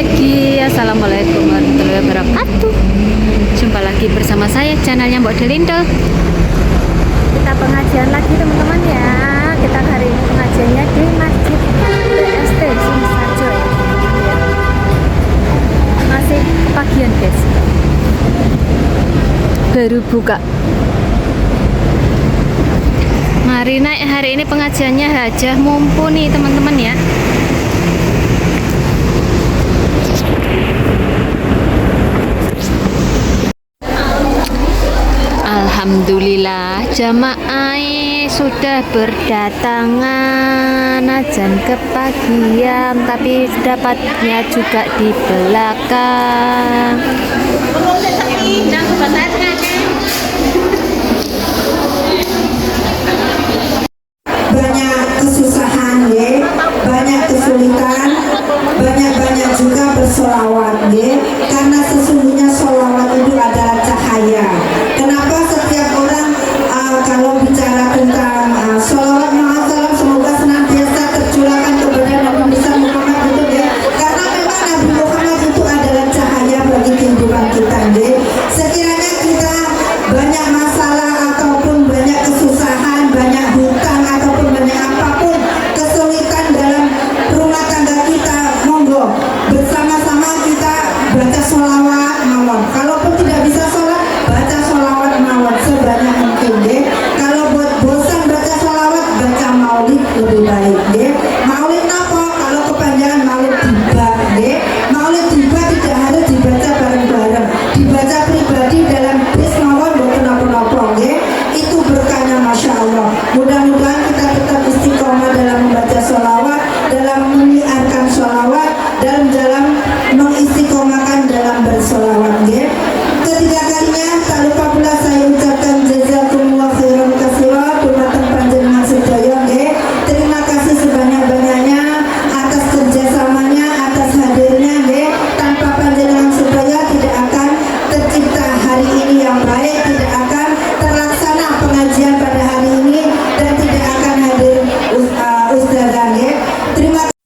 pagi, assalamualaikum warahmatullahi wabarakatuh. Jumpa lagi bersama saya, channelnya Mbok Delindel. Kita pengajian lagi teman-teman ya. Kita hari ini pengajiannya di Masjid BST Singsajo. Masih kepagian guys, baru buka. Hari ini pengajiannya hajah mumpuni teman-teman ya. Alhamdulillah jamaah sudah berdatangan, azan kepagian, tapi dapatnya juga di belakang. Banyak kesusahan ya, banyak kesulitan, banyak juga bersolawat ya, karena sesungguhnya solawat itu adalah cahaya. Kenapa setiap orang kalau bicara tentang solawat Muhammad semoga senantiasa tercurahkan kepada Nabi besar Muhammad itu ya, karena memang Nabi Muhammad itu adalah cahaya bagi kehidupan kita ya. Sekiranya kita banyak masalah ataupun banyak kesusahan, banyak hutang ataupun banyak apapun kesulitan dalam rumah tangga kita, monggo bersama-sama kita baca sholawat mawon. Kalaupun tidak bisa sholat, baca sholawat mawon sebanyak mungkin deh. Kalau buat bosan baca sholawat, baca maulid lebih baik deh. Maulid apa? Kalau kepanjangan maulid tiba deh. Maulid tiba tidak harus dibaca bareng-bareng, dibaca pribadi dalam bis mawon bukan apa-apa deh. Itu berkahnya masya Allah. Mudah-mudahan kita tetap istiqomah dalam membaca sholawat, dalam menyiarkan sholawat, dan dalam mengistiqomahkan dalam bersolawat ya. Ketiga kalinya tak lupa pula saya ucapkan jazakumullah khairan katsiran dumateng panjenengan sedaya ya. Terima kasih sebanyak-banyaknya atas kerjasamanya, atas hadirnya ya. Tanpa panjenengan sedaya tidak akan tercipta hari ini yang baik, tidak akan terlaksana pengajian pada hari ini, dan tidak akan hadir ustazah ya. Terima kasih.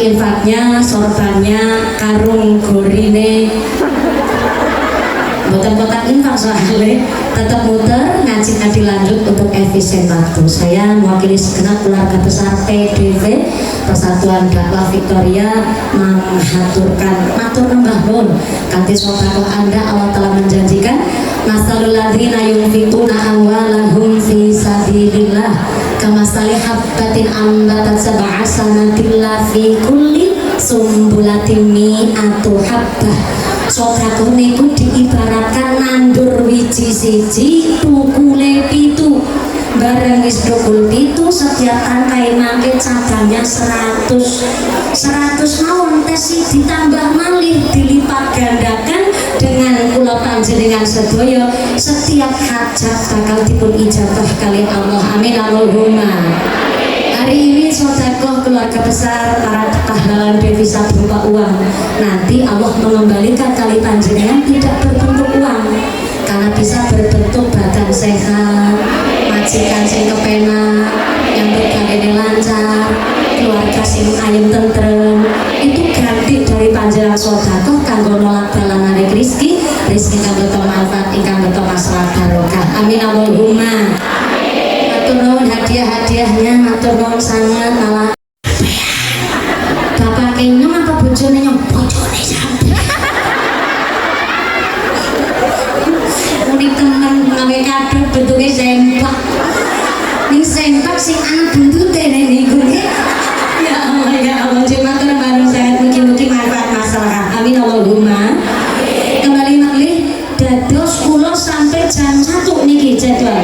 infaknya, sorbannya, karung gorine bukan kotak infak soalnya, tetap muter ngaji lanjut untuk efisien waktu. Saya mewakili segenap keluarga besar PDV Persatuan Dakwah Victoria menghaturkan matur nembah nuwun kanthi sedekah Anda. Allah telah menjanjikan masalul ladzina yunfiquna amwalahum fi sabilillah kamasali habbatin ambatat sab'a sanatin fi kulli sumbulatin mi'atu habbah. Sedekah niku diibaratkan nandur wiji siji tukule pitu, bareng wis tukul pitu setiap tangkai mangke cabangnya 100 mawon tesi ditambah malih dilipat gandakan dengan kula panjenengan sedaya setiap hajat bakal dipun ijabah kali Allah. Amin Allahumma. Hari ini sedekah keluarga besar para pahlawan devisa berupa uang. Nanti Allah mengembalikan kali panjenengan tidak berbentuk uang, karena bisa berbentuk badan sehat, majikan sing kepenak, yang berkagene lancar, keluarga sing ayem tentrem. Itu ganti dari panjenengan sedekah kanggo nolak balangane rezeki kanggo manfaat ingkang beto masalah barokah. Amin Allahumma. Matur nuwun hadiah-hadiahnya, matur nuwun sangat malah bapak kenyang apa bojone nyong? Bojone sampe unik temen ngawe kado bentuknya sempak, ini sempak sing anak bentute niku. Ya Allah cuma terbaru sangat mugi-mugi manfaat masalah. Amin Allahumma. Kembali malih dados kula sampai jam 1 niki jadwal.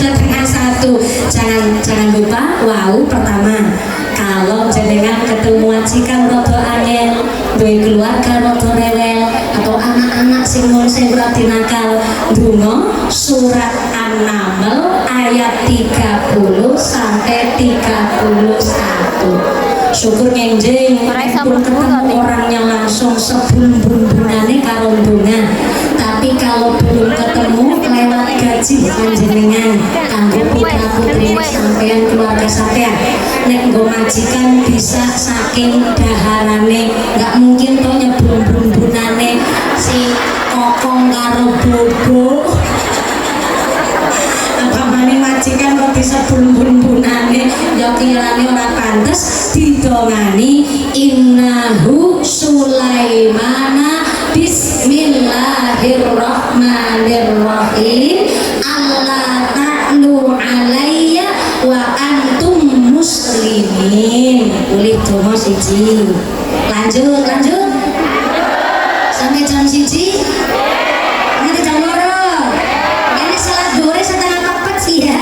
Setengah 1 jangan lupa. Wow, pertama kalau jenengan ketemu majikan rada angel, duwe keluarga rada rewel, atau anak-anak sing ora dinakal, ndonga surat An-Naml ayat 30 sampai 31. Syukur ngenjing pun ketemu orangnya langsung sebelum bumbunane karo ndonga. Tapi kalau belum ketemu lewat gaji panjenengan kanggo putra putri sampean keluarga sampean, nek nggo majikan bisa saking daharane, nggak mungkin to nyeblung bumbunane si kokong karo bobo. Apamane majikan kok bisa bumbun-bumbunane ya kirane ora pantes didongani innahu Sulaimana bismillahirrahmanirrahim alla ta'lu alayya wa antum muslimin. Boleh donga siji. Lanjut sampai jam 1 nanti jam 2 ini salat dore setengah 4 sih ya.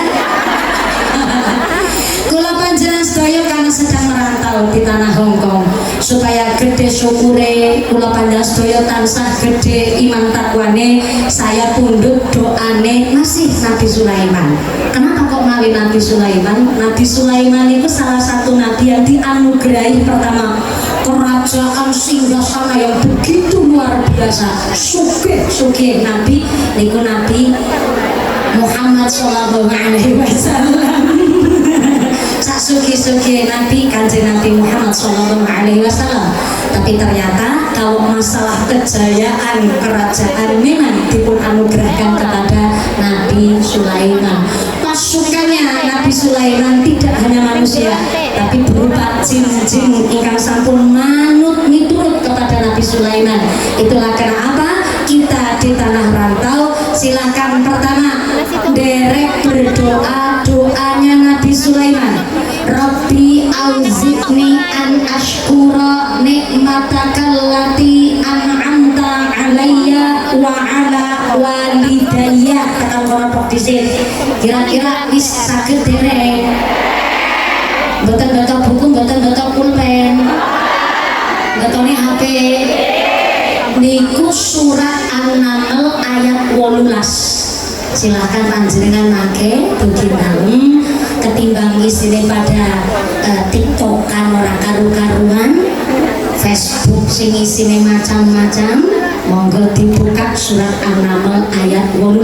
Kula panjenengan sedaya karena sedang merantau di tanah Hongkong, supaya gede syukure kula panjenengan sedaya tansah gede iman takwane, saya pundhut doane masih Nabi Sulaiman. Kenapa kok mawi Nabi Sulaiman? Nabi Sulaiman itu salah satu nabi yang dianugerahi pertama kerajaan singgasana yang begitu luar biasa, sugih nabi niku Nabi Muhammad sallallahu alaihi wasallam. Sugi-sugi Nabi Kanjeng Nabi Muhammad sallallahu alaihi wasallam. Tapi ternyata kalau masalah kejayaan kerajaan memang dipun anugerahkan kepada Nabi Sulaiman. Pasukannya Nabi Sulaiman tidak hanya manusia, tapi berupa jin-jin ingkang sampun manut miturut kepada Nabi Sulaiman. Itulah kenapa kita di tanah rantau silakan pertama derek berdoa doanya Nabi Sulaiman. Rabbi auzi'ni an ashkura nikmatakallati an'amta alayya wa ala walidayya. Kata orang disin kira-kira wis saged derek, mboten baca buku, mboten baca pulpen, batone HP niku surat An-Naml ayat 18. Silahkan panjenengan make dugi dalem ketimbang isine pada tiktokan ora karu-karuan, Facebook sing isine macam-macam. Monggo dibuka surat An-Naml ayat 18.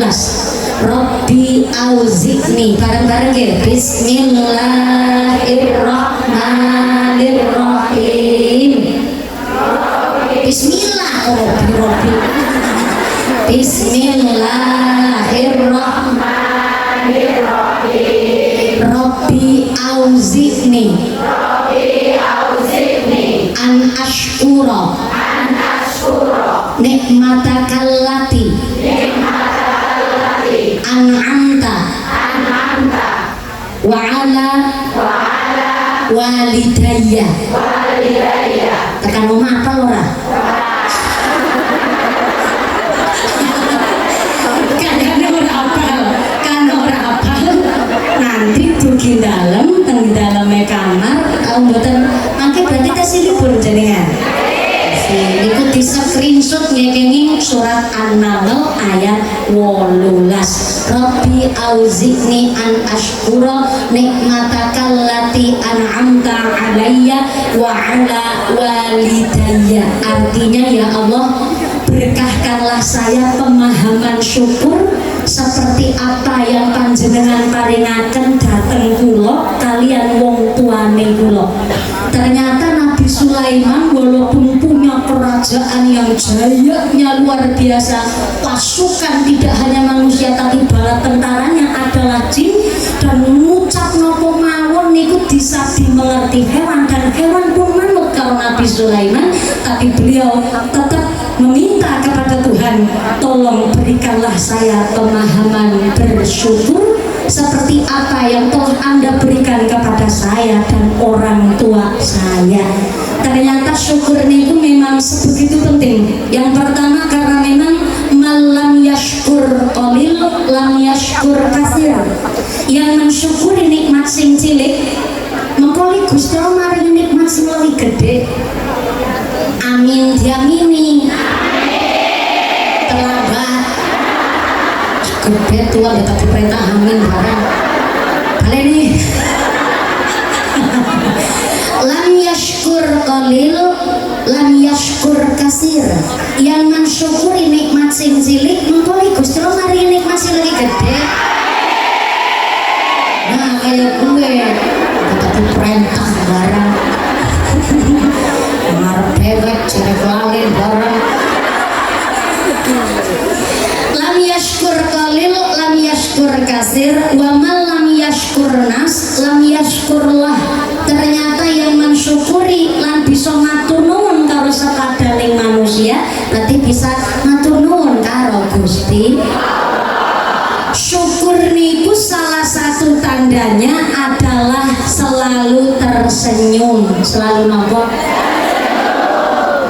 Rabbi auzi'ni, bareng-bareng nggih. Bismillahirrahmanirrahim. Bismillah. Rabbi Bismillahirrahmanirrahim. Rabbi auzi'ni an ashkura nikmatakallati an'amta wa ala walidayya. Tekan omah apa ora? Nanti dugi dalam kamar mboten mangke berarti tes libur jenengan. Niku di screenshot ngekenging surat An-Nahl ayat 18. Rabbi auzi'ni an ashkura nikmatakallati an'amta alayya wa ala walidayya. Artinya ya Allah, berkahkanlah saya pemahaman syukur seperti apa yang panjenengan paringaken dhateng kula kalian wong tuane kula. Ternyata Nabi Sulaiman walaupun punya kerajaan yang jayanya luar biasa, pasukan tidak hanya manusia tapi bala tentaranya adalah jin, dan ngucap nopo mawon niku bisa dimengerti hewan, dan hewan pun manut kalau Nabi Sulaiman, tapi beliau tetap meminta kepada Tuhan, tolong berikanlah saya pemahaman bersyukur seperti apa yang telah Anda berikan kepada saya dan orang tua saya. Ternyata syukur niku memang sebegitu penting. Yang pertama karena memang malam yashkur qalil lam yashkur katsir. Yang mensyukuri nikmat sing cilik mengkoli Gusti Allah maring nikmat sing luwih gede. Amin diamini. Terlambat gede tua ya tapi perintah amin barang kali ini. Lam yashkur qalil lam yashkur kasir. Yang mensyukuri nikmat sing cilik mengkoli Gusti Allah mari nikmat sing lebih gede. Nah kayak gue tapi perintah barang ngarep bebek cerek lalin barang. Lam yashkur qalil lam yashkur kasir wa man lam yashkur nas lam yashkurlah. Ternyata yang mensyukuri lan bisa matur nuwun karo sakadaning manusia berarti bisa matur nuwun karo Gusti. Syukur niku salah satu tandanya adalah selalu tersenyum. Selalu nopo?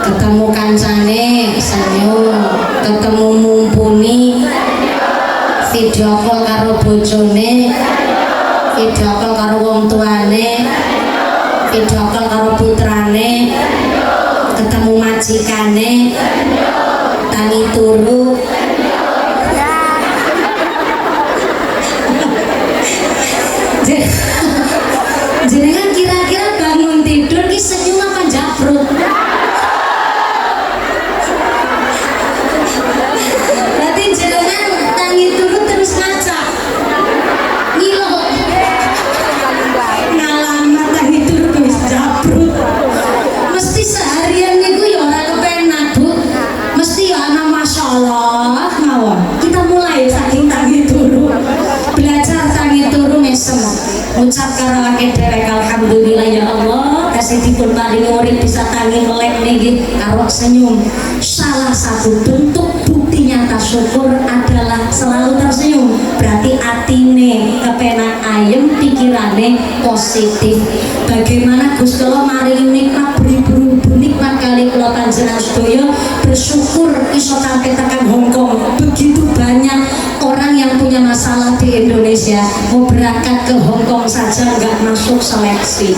Ketemu kancane senyum, ketemu mumpuni video call karo bojone, video call karo wong tuane, video call karo putrane, ketemu majikane, tangi turu. Jenengan kira-kira bangun tidur ki senyum apa jabrut? Berarti jenengan tangi turu terus ngaca ngilo ngalamat tangi turu terus jabrut. Mesti seharian niku ya ora kepenak Bu, mesti ya ana masyaallah mawon. Kita mulai saking tangi turu, belajar tangi turu mesem, ucap karo akeh dherek alhamdulillah ya Allah kasih dipun paringi urip bisa tangi melek niki karo senyum. Salah satu bentuk bukti nyata syukur adalah selalu tersenyum. Berarti atine kepenak ayem, pikirane positif. Bagaimana Gusti Allah maringi nikmat beribu-ribu nikmat kali kula panjenengan sedaya bersyukur iso sampai tekan Hongkong. Begitu banyak orang yang punya masalah di Indonesia mau berangkat ke Hongkong saja nggak masuk seleksi.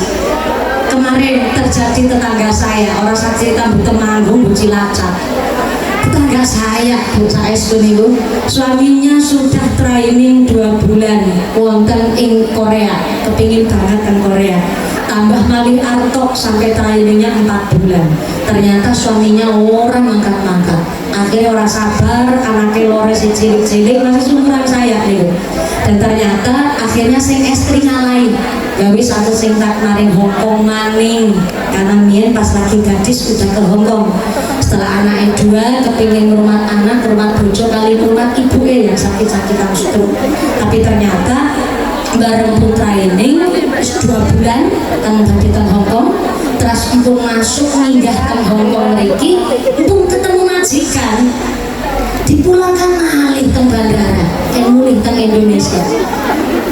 Kemarin terjadi tetangga saya, orang cerita Bu Temanggung, Bu Cilacap. Tetangga saya, Bu Saes niku, suaminya sudah training 2 bulan wonten ing Korea, kepingin banget kan Korea. tambah malih artok sampai trainingnya 4 bulan. Ternyata suaminya orang mangkat-mangkat. Akhirnya orang sabar, anaknya lore si cilik-cilik masih seumuran saya nih. Dan ternyata akhirnya sing estri ngalahin. Ya wis aku sing tak maring Hongkong maning. Karena mien pas lagi gadis udah ke Hongkong. Setelah anaknya 2 kepingin rumah anak, rumah bojo kali rumah ibu yang sakit-sakitan stroke. Tapi ternyata bareng putra ini 2 bulan kan tadi teng Hongkong, terus ibu masuk minggah teng Hongkong lagi, ibu ketemu majikan, dipulangkan malih teng bandara, yang mulih teng Indonesia.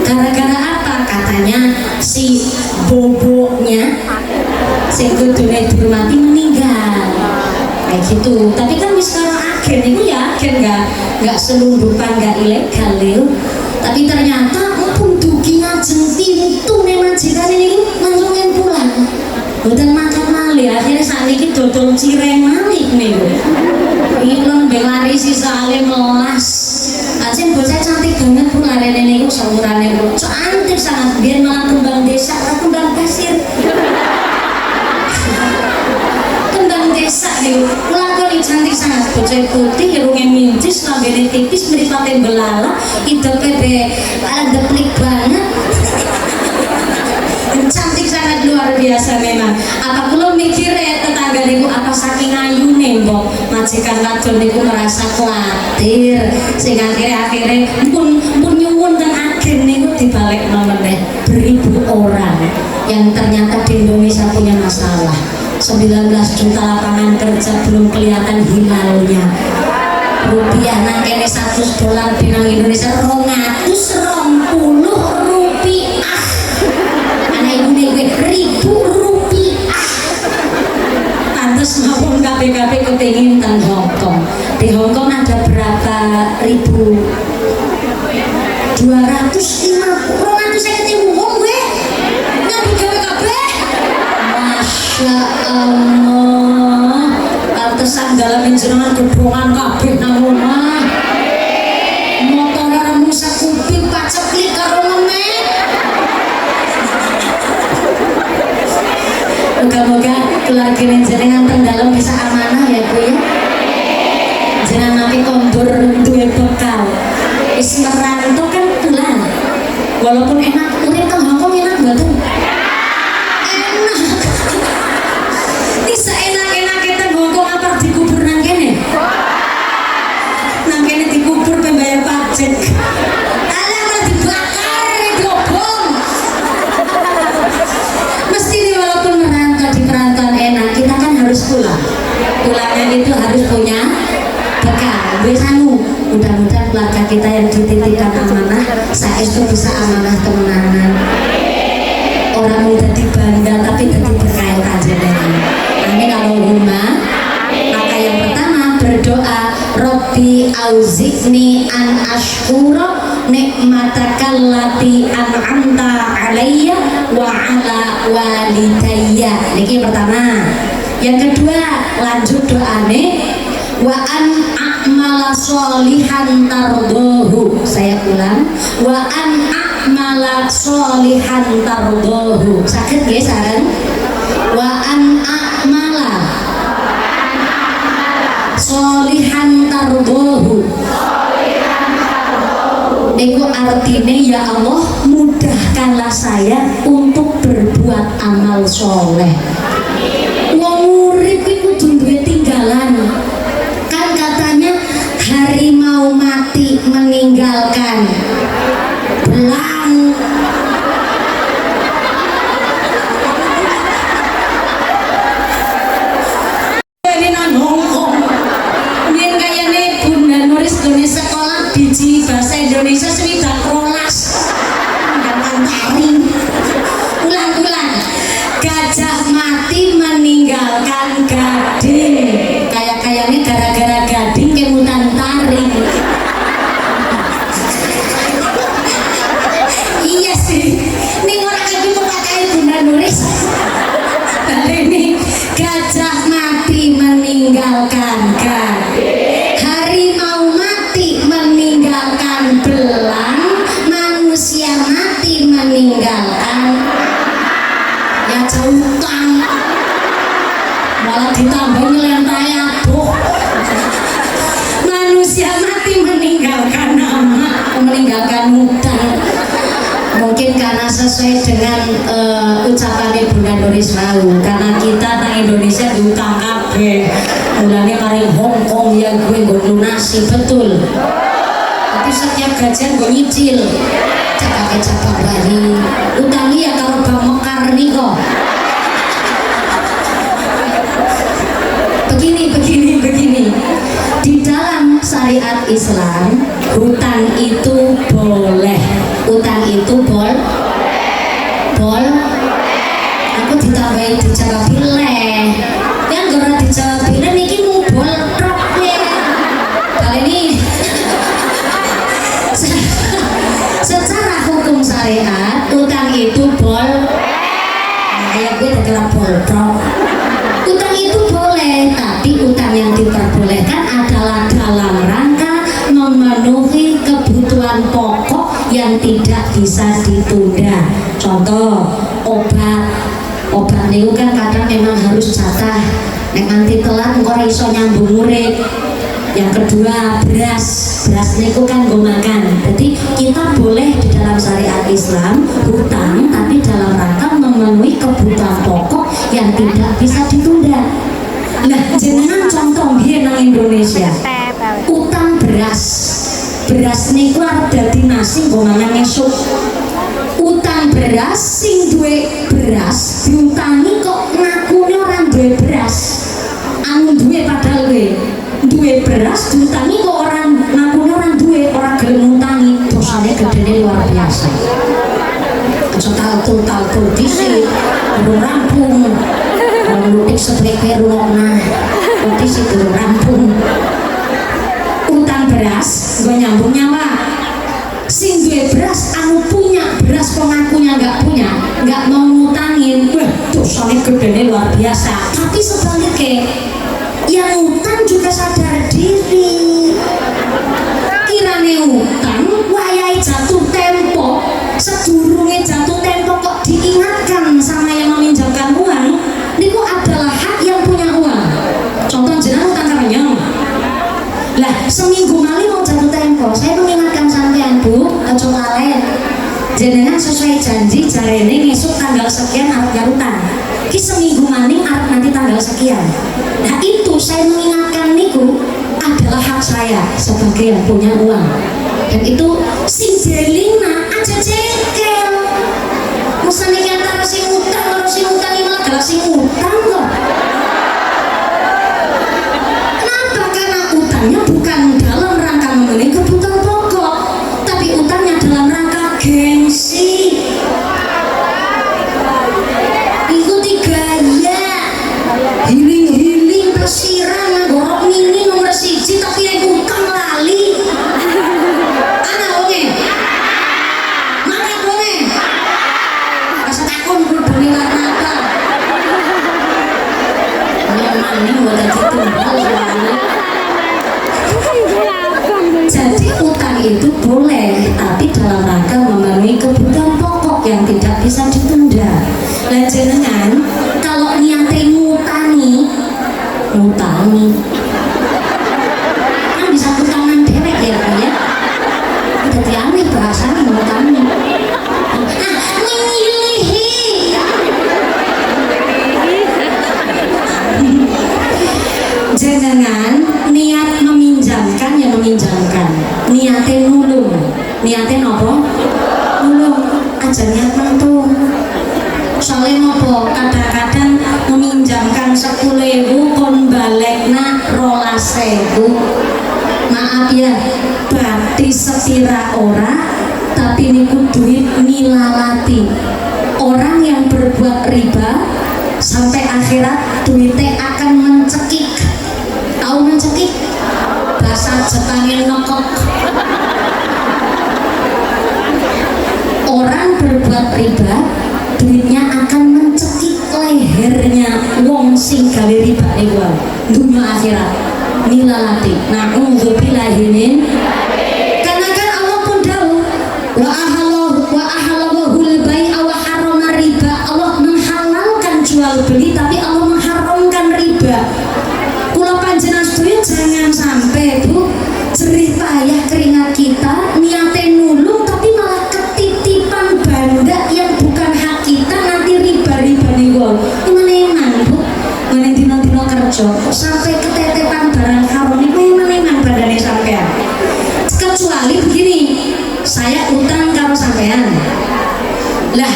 Gara-gara apa? Katanya si boboknya, si kudune dihormati meninggal, kayak gitu. Tapi kan sekarang agen itu ya agen nggak selundupan, nggak ilegal lho. Tapi ternyata pun dugi ngajeng pintu nih majikan ini langsung yang pulang bukan makan malih. Akhirnya saat ini dodol cireng malih nih ilon belari si salim melas aja bocah cantik banget pun lari ini kok saurannya kok cantik sangat, biar malah kembang desa atau kembang pasir kembang desa nih pelakon cantik sangat, bocah putih hidungnya mincis, lambene tipis, mripate belala, hidupnya ada pelik banget cantik sangat luar biasa memang. Apa kulo mikir ya tetangga niku apa saking ayune mbok majikan wadon niku merasa khawatir sehingga akhirnya pun nyuwun dan agen niku dibalik meneh beribu orang yang ternyata di Indonesia punya masalah. 19 juta lapangan kerja belum kelihatan hilalnya. Rupiah nang kene $100 di nang Indonesia 220 rupiah. Anak ibu nih Rp1.000. Pantes maupun KPKP kepingin teng Hongkong. Di Hongkong ada berapa ribu? 250 wong gue nyambi gawe kabeh. Masya Allah, pantesan dalam jenengan gedhongan kabeh nang omah. Motor ramu sakuping paceklik karo ngemek. Moga-moga keluarga jenengan teng dalem bisa amanah ya Bu ya. Jenengan napi kondur duwe bekal. Wis merantau kan pulang. Walaupun enak, urip teng Hongkong enak mboten? Bisa enak-enak kita Hongkong apa dikubur nang kene? Nang kene dikubur pembayar pajak. Alah malah dibakar, diobong. Mesti nih walaupun merantau di perantauan enak, kita kan harus pulang. Pulangnya itu harus punya bekal. Besanu, mudah-mudahan keluarga kita yang dititipkan amanah, saya itu bisa amanah temenanan. Orang muda dibangga tapi jadi berkait aja dengan. Amin Allahumma. Maka yang pertama berdoa, Robbi auzi'ni an ashkura nikmatakal lati an'amta alayya wa ala walidayya. Ini yang pertama. Yang kedua, lanjut doane, wa an a'mala sholihan tardohu. Saya ulang, wa an a'mala sholihan tardohu. Sakit ya saran? Wa an a'mala sholihan tardohu. Itu artinya ya Allah mudahkanlah saya untuk berbuat amal soleh. Wong urip iku kudu duwe tinggalan. Kan katanya harimau mati meninggalkan belang. Ini nang Hongkong. Biyen kayane Bunda Nuris dene sekolah biji bahasa Indonesia swidak rolas. Ulang-ulang. Gajah mati meninggalkan gading. Kayak-kayaknya gara-gara gading kemutan taring. aja utang malah ditambah nyelentai aduh. Manusia mati meninggalkan nama, meninggalkan utang. Mungkin karena sesuai dengan ucapan Bunda Doris Rawu, karena kita nang Indonesia diutang kabeh. Mulane kari Hongkong ya gue lunasi betul. Tapi setiap gajian gue nyicil. Cakap bari. Utangi ya karo Bang Mekar nih kok. Begini. Di dalam syariat Islam, hutang itu boleh. Utang itu aku ditambahi dijawab pilih yang gara dijawab pilih niki mubol trok ya kali ini secara hukum syariat utang itu kayak gue adalah bolprok. Utang itu boleh, tapi utang yang diperbolehkan adalah dalam rangka memenuhi kebutuhan pokok yang tidak bisa ditunda. Contoh, obat niku kan kadang memang harus jatah, nek nanti telat engko iso nyambung urip. Yang kedua, beras niku kan nggo makan. Jadi kita boleh di dalam syariat Islam hutang, tapi dalam rangka memenuhi kebutuhan pokok yang tidak bisa ditunda. Nah, jenengan contoh biyen nang Indonesia. Utang beras niku arep dadi nasi nggo mangan esuk. Utang beras sing duwe beras diutangi kok ngakune ora duwe beras. Anu duwe padahal duwe beras diutangi kok orang ngakune ora duwe, ora gelem ngutangi. Dosane gedene luar biasa. Aja taltul dhisik, durung rampung. Lutik sepreke rungokna. Dhisik durung rampung. Utang beras gue nyambung nyawa sing duwe beras anu punya beras pengakunya nggak mau ngutangin, dosanya gedenya luar biasa. Tapi sebaliknya yang utang juga sadar diri, kirane utang wayai jatuh tempo, sedurunge jatuh tempo kok diingatkan sama yang meminjamkan uang niku adalah hak yang punya uang. Contoh jenengan utang kerenyang lah, seminggu malih mau jatuh tempo, saya mengingatkan sampean Bu, aja lalen. Jenengan sesuai janji jarene ngesuk tanggal sekian arep nyarutan. Ki seminggu maning arep nanti tanggal sekian. Nah itu saya mengingatkan niku adalah hak saya sebagai yang punya uang. Dan itu sing jelingna aja jengkel. Musane ki antara sing utang karo sing utang malah adalah sing utang kok. Utangnya bukan dalam rangka memenuhi kebutuhan pokok, tapi utangnya dalam rangka gengsi. Ikuti gaya, healing persiran, gorok mini nomor 1 tapi yang utang lali. Anak wonge, mana wonge? Rasa takut berdiri warna apa? Ini buat itu jadi utang itu boleh, tapi dalam rangka memenuhi kebutuhan pokok yang tidak bisa ditunda. Lah jenengan kalau niate ngutangi kan bisa utangan dewek ya Pak ya. Jadi aneh bahasanya ngutangi. Ngilihi. Jenengan niat meminjamkan ya meminjamkan, niatnya nulung, niatnya apa? Nulung, aja niat mantung. Soalnya nopo kadang-kadang meminjamkan 10.000 kon balekna 12.000. Maaf ya, berarti sepira ora, tapi niku duit nilalati. Orang yang berbuat riba sampai akhirat duitnya akan mencekik. Tahu mencekik? Bahasa Jepangnya ngekok. Orang berbuat riba duitnya akan mencekik lehernya wong sing gawe riba niku dunya akhirat nilalati. Na'udzubillahi min. Karena kan Allah pun dawuh wa ahallahu al bai'a wa harrama riba. Allah menghalalkan Lah,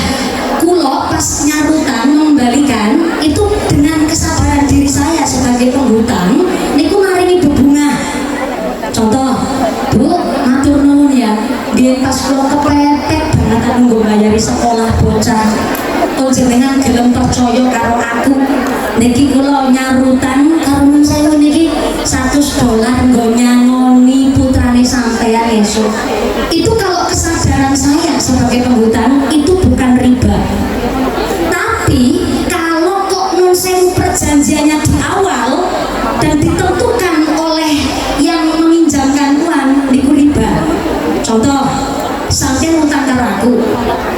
kulo pas nyarutan mengembalikan itu dengan kesadaran diri saya sebagai penghutang, niku maringi bebungah. Contoh, Bu, matur nuwun ya, biyen pas kulo kepepet banget nunggu bayari sekolah bocah. Kok jenengan gelem percaya karo aku? Niki kulo nyarutan karo nun sewu niki $100 nggo nyangoni putrane sampeyan esuk. Itu kalau kesadaran saya sebagai penghutang itu bukan riba. Tapi kalau kok nun sewu perjanjiannya di awal dan ditentukan oleh yang meminjamkan uang, niku riba. Contoh, sampeyan utang karo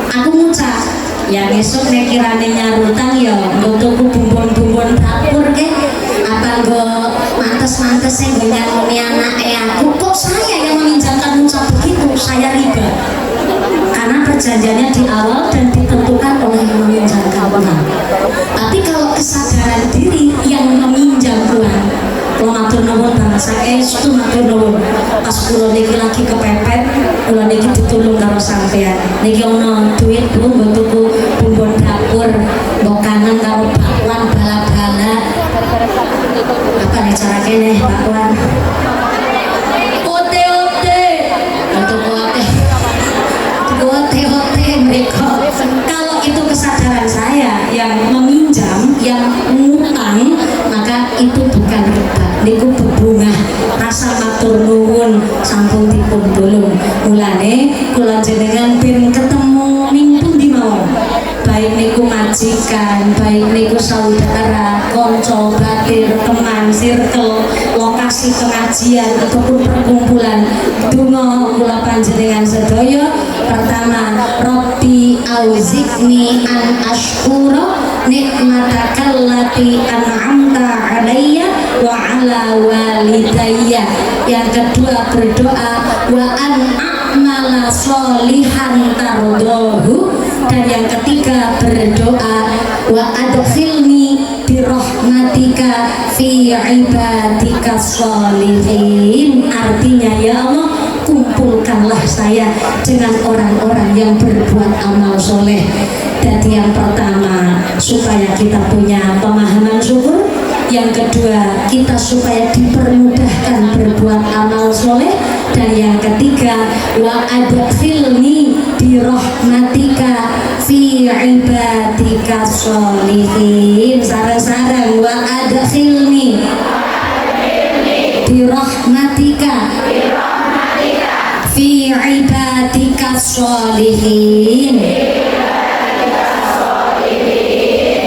aku ngucap, ya besok nek kirane nyarutang ya nggo tuku bumbon-bumbon dapur ke apa nggo mantes-mantes sing nggo nyangoni anake aku. Kok saya yang meminjamkan ucap begitu? Saya riba. Karena perjanjiannya di awal dan ditentukan oleh yang meminjamkan uang. Tapi kalau kesadaran diri yang meminjam uang, kalau matur nuwun bangsa itu matur nuwun. Pas kula niki lagi kepepet, kula niki ditulung karo sampean. Niki ono duit Bu nggo tuku bumbon dapur, mbok kangen karo bakwan bala-bala. Apa nih cara kene bakwan? Ote-ote. Ote-ote mereka. Kalau itu kesadaran saya yang meminjam, yang ngutang, maka itu bukan riba. Niku bebungah rasa matur nuwun sampun dipun tulung. Mulane kula jenengan ben ketemu ning pundi mawon, baik niku majikan, baik niku saudara, kanca batir, teman, circle, lokasi pengajian ataupun perkumpulan, donga kula panjenengan sedaya. Pertama, Rabbi auzikni an ashkura nikmataka allati an'amta alayya wa ala walidayya. Yang kedua, berdoa wa an a'mala sholihan tardahu. Dan yang ketiga, berdoa wa adkhilni birahmatika fi ibadika sholihin. Artinya, ya Allah, kumpulkanlah saya dengan orang-orang yang berbuat amal soleh. Jadi yang pertama, supaya kita punya pemahaman syukur. Yang kedua, kita supaya dipermudahkan berbuat amal soleh. Dan yang ketiga, wa adkhilni birahmatika fi ibadika sholihin. Sareng-sareng, wa adkhilni birahmatika fi ibadika sholihin.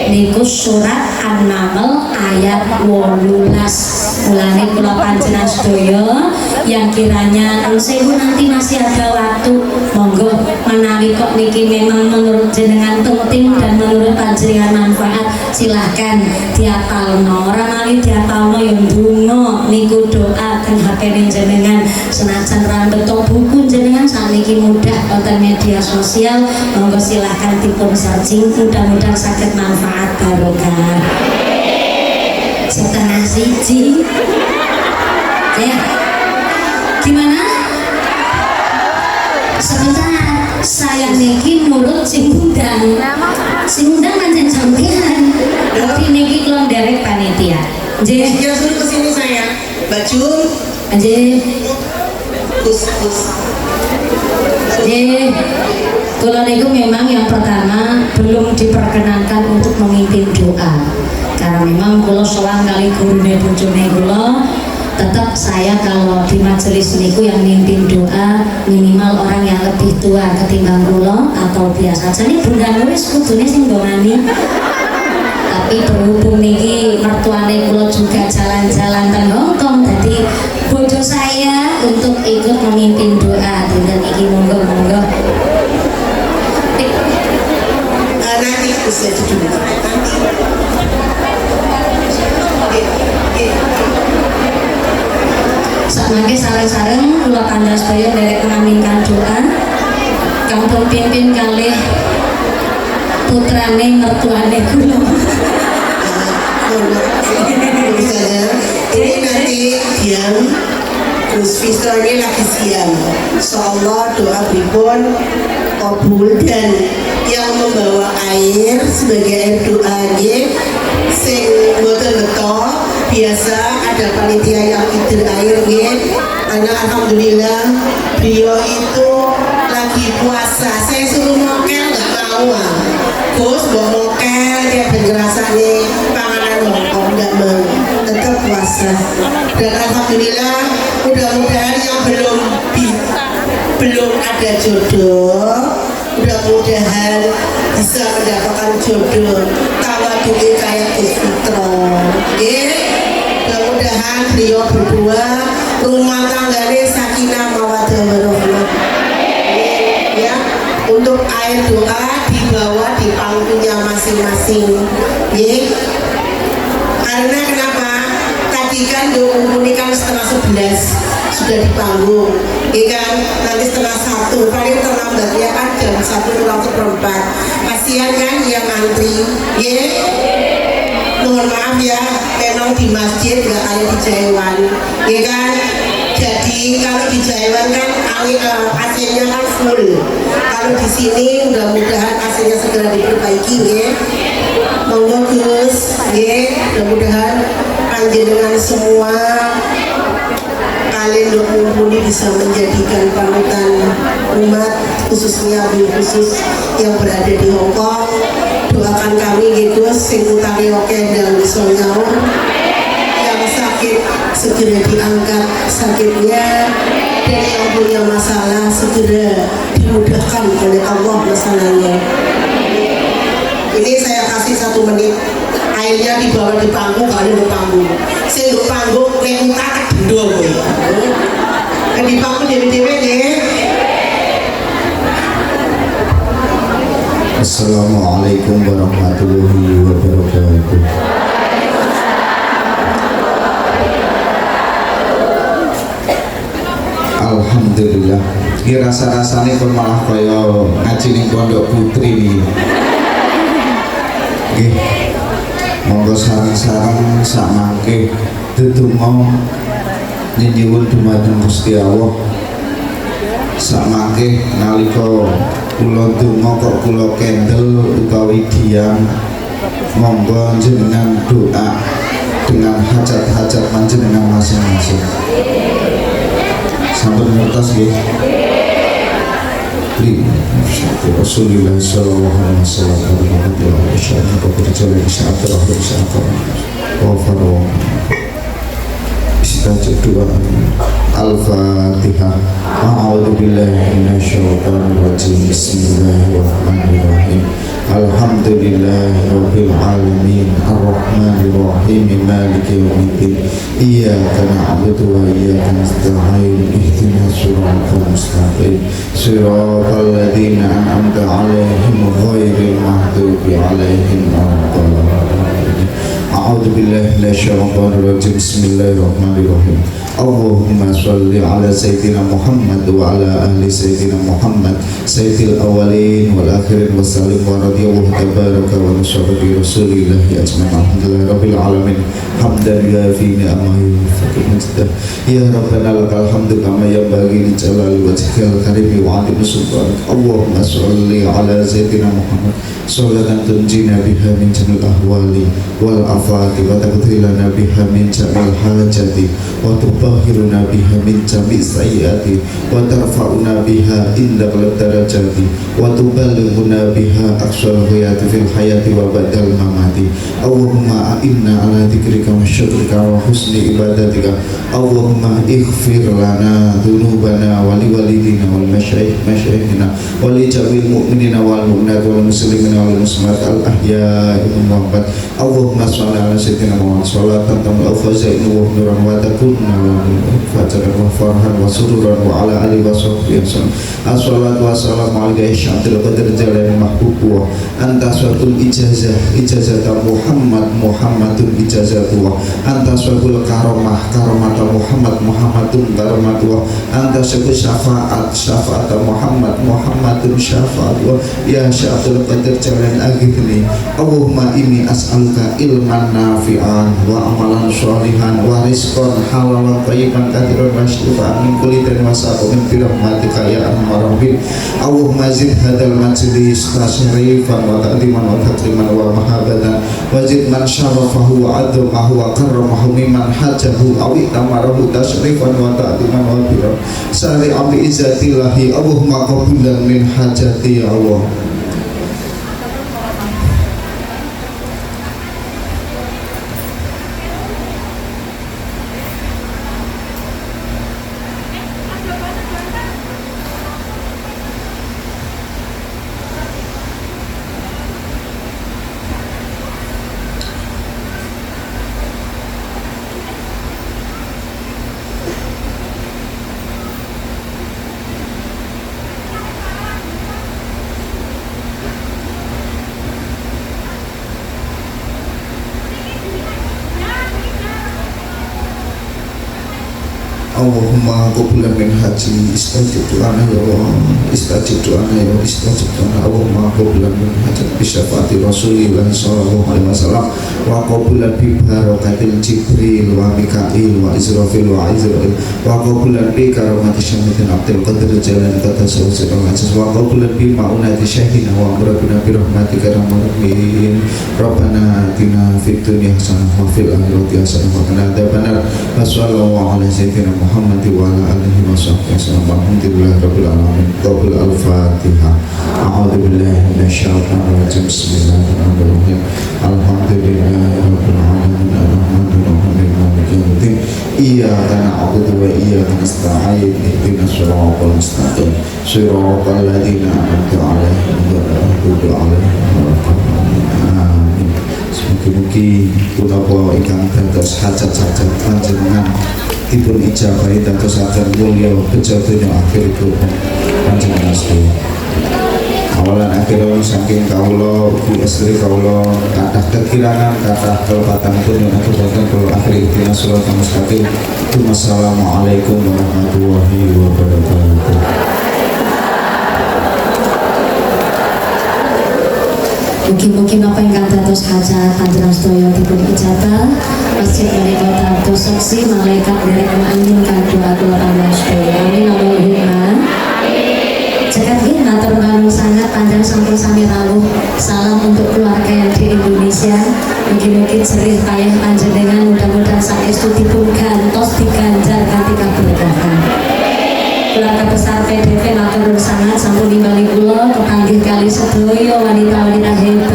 Niku surat An-Naml ayat 18. Mulane kula panjenengan sedaya yang kiranya sewu nanti masih ada waktu, monggo menawi kok niki memang menurut jenengan penting dan menurut panjenengan manfaat, silahkan diapalno. Ora mali diapalno ya ndonga niku doa teng HP jenengan. Senajan ra beto buku jenengan sakniki mudah wonten media sosial, monggo silahkan dipun searching, mudah-mudahan saged manfaat barokah. Setengah siji ya, gimana? Sebentar, saya niki nurut sing undang pancen sampean, tapi niki kula nderek panitia. Nggih, Kira suruh kesini saya baju nggih, nggih. Kula niku memang yang pertama belum diperkenankan untuk memimpin doa. Karena memang kula sowan kali gurune bojone kula, tetap saya kalau di majelis niku yang mimpin doa minimal orang yang lebih tua ketimbang kula atau biasa aja nih bunda nulis kudune sing ndongani. Tapi berhubung niki mertuane kula juga jalan-jalan teng Hongkong, jadi bojo saya untuk ikut memimpin doa. Dinten iki monggo-monggo. nanti bisa dulu. Sakmangke sareng-sareng kula kandhas sedaya nderek ngaminkan doa kanggo pimpin kalih putrane mertuane kula. Ini nanti diam, terus visualnya lagi siang. Insyaallah doa pripun kabul dan yang yang membawa air sebagai air doa nggih. Sing mboten beto biasa ada panitia yang ngider air nggih. Karena alhamdulillah beliau itu lagi puasa. Saya suruh mokel nggak mau. Gus mau mokel dia ngerasa nih panganan mongkong nggak mau, tetap puasa. Dan alhamdulillah mudah-mudahan yang belum ada jodoh, mudah-mudahan bisa mendapatkan jodoh tawaduknya kayak Gus Fitro. Mudah-mudahan beliau berdua rumah tangganya sakinah mawaddah warahmah. Ya, untuk air doa dibawa di panggungnya masing-masing. Karena kenapa? Tadi kan komunikan setengah 11 sudah di panggung, kan? Nanti setengah 1 paling terlambatnya kan jam 1:04. Kasihan kan yang antri, mohon maaf ya, memang di masjid nggak kayak di Jaiwan, kan? Jadi kalau di Jaiwan kan AC-nya kan full. Kalau di sini mudah-mudahan AC-nya segera diperbaiki, Monggo Gus, mudah-mudahan panjenengan semua kalian mumpuni bisa menjadikan panutan umat, khususnya khusus yang berada di Hongkong. Doakan kami Gus sing utange oke dan bisa nyaur, yang sakit segera diangkat sakitnya, dan yang punya masalah segera dimudahkan oleh Allah masalahnya. Ini saya kasih 1 menit, airnya dibawa di panggung, kalian di panggung. Saya di panggung, lengkap dua di panggung dewe-dewe ya. Assalamualaikum warahmatullahi wabarakatuh. Alhamdulillah. Ini rasa-rasanya pun malah kaya ngaji ning pondok putri nih. Nggih. Monggo sareng-sareng sak mangke dedonga nyuwun dumateng Gusti Allah. Sak mangke nalika kula donga kok kula kendel utawi diam, monggo jenengan doa dengan hajat-hajat panjenengan masing-masing. Sampun ngertos nggih. Rasulullah sallallahu alaihi wasallam Al-Fatihah. A'udzu billahi minasyaitonir rajim. Bismillahirrahmanirrahim. Alhamdulillahirabbil alamin. Arrahmanirrahim. Maliki yaumiddin. Iyyaka na'budu wa iyyaka nasta'in. Ihdinas siratal mustaqim. Siratal ladzina an'amta 'alaihim ghairil maghdubi 'alaihim waladdallin. A'udzu billahi minasyaitonir rajim. Bismillahirrahmanirrahim. Allahumma sholli ala sayyidina Muhammad wa ala ahli sayyidina Muhammad sayyidil awwalin wal akhirin wa sallim wa radiyallahu tabaraka wa nasaba bi rasulillahi ajma'in. Alhamdulillahi rabbil alamin. Hamdan yafi ni'amahu fakir majdah. Ya Rabbana lakal hamdu kama yanbaghi li jalali wajhikal karimi wa 'azimi sultanik. Allahumma sholli ala sayyidina Muhammad sholatan tunjina biha min jamil ahwali wal afati wa tabdhilana biha min jamil hajati wa tahiruna biha min jami' sayyiati wa tarfa'una biha indal darajati wa tuballighuna biha aqsal hayati fil hayati wa ba'dal mamati. Allahumma a'inna ala dzikrika wa syukrika wa husni ibadatika. Allahumma ighfir lana dhunubana wa liwalidina wal masyayikhina wa li jami'il mu'minina wal mu'minat wal muslimina wal muslimat al ahya'i minhum wa Allahumma shalli ala sayyidina Muhammad sholatan tamul fazainu wa nuran wa takunna fajaran wa farhan wa sururan wa ala alihi wa sahbihi wasallam. Assalatu wassalamu ala syaikhil qadr jalal mahbub wa anta suratul ijazah Muhammadun ijazatullah anta suratul karamah Muhammadun karamatuh anta suratul syafaat Muhammadun syafaatullah ya syaikhil qadr jalal aghithni. Allahumma inni as'aluka ilman nafi'an wa amalan sholihan wa rizqan halalan thayyiban katsiran wa shifaan min kulli da'in wa saqamin bi rahmatika ya arhamar rahimin. Allahumma zid hadzal majlis tasyrifan wa ta'diman wa takriman wa mahabbatan wajid man syarafahu wa adzamahu wa karramahu mimman hajahu aw itamarahu tasyrifan wa ta'diman wa birra sari abi izzatillahi. Allahumma qabulan min hajati ya Allah. Allahumma qabulan min haji istajib doana ya Allah, istajib doana ya Allah, istajib doana. Allahumma qabulan min haji bi syafaati Rasulillah sallallahu alaihi wasallam wa qabulan bi barakatil Jibril wa Mikail wa Israfil wa Izrail wa qabulan bi karamati syamidin Abdul Qadir Jalan kata sawsir al-aziz wa qabulan bi ma'unati syahina wa amrabina bi rahmatika rahmatin. Rabbana atina fid dunya hasanah wa fil akhirati hasanah wa qina adzabannar. Wassallallahu ala sayyidina Muhammad wa ala alihi wa sahbihi wasallam. Alhamdulillah rabbil alamin. Qabul al-Fatihah. A'udzu billahi minasyaitonir rajim. Bismillahirrahmanirrahim. Alhamdulillahi rabbil alamin. Arrahmanir rahim. Maliki yaumiddin. Iyyaka na'budu wa iyyaka nasta'in. Ihdinas siratal mustaqim. Siratal ladzina an'amta 'alaihim ghairil maghdubi 'alaihim waladdallin. Amin. Mugi-mugi punapa ingkang dados hajat-hajat panjenengan dipun ijabahi dadosaken mulya bejo donya akhiripun panjenengan sedaya. Awalan akhiran saking kawula ugi istri kawula kathah kekirangan kathah kelepatan pun yen aturken kula akhiri dina suratul mustaqim. Wassalamualaikum warahmatullahi wabarakatuh. Mugi-mugi napa ingkang dados hajat panjenengan sedaya dipun ijabah. Masjid menika dados saksi malaikat derek mengaminkan doa kula panjenengan sedaya. Amin Allahumma. Jagat nggih matur nuwun sangat panjenengan sampun sami rawuh. Salam untuk keluarga yang di Indonesia. Mugi-mugi jerih payah panjenengan mudah-mudahan saestu dipun gantos diganjar kanthi kaberkahan. Keluarga besar PDV matur nuwun sangat sampun nimbali kula kepanggih kali sedaya wanita-wanita hebat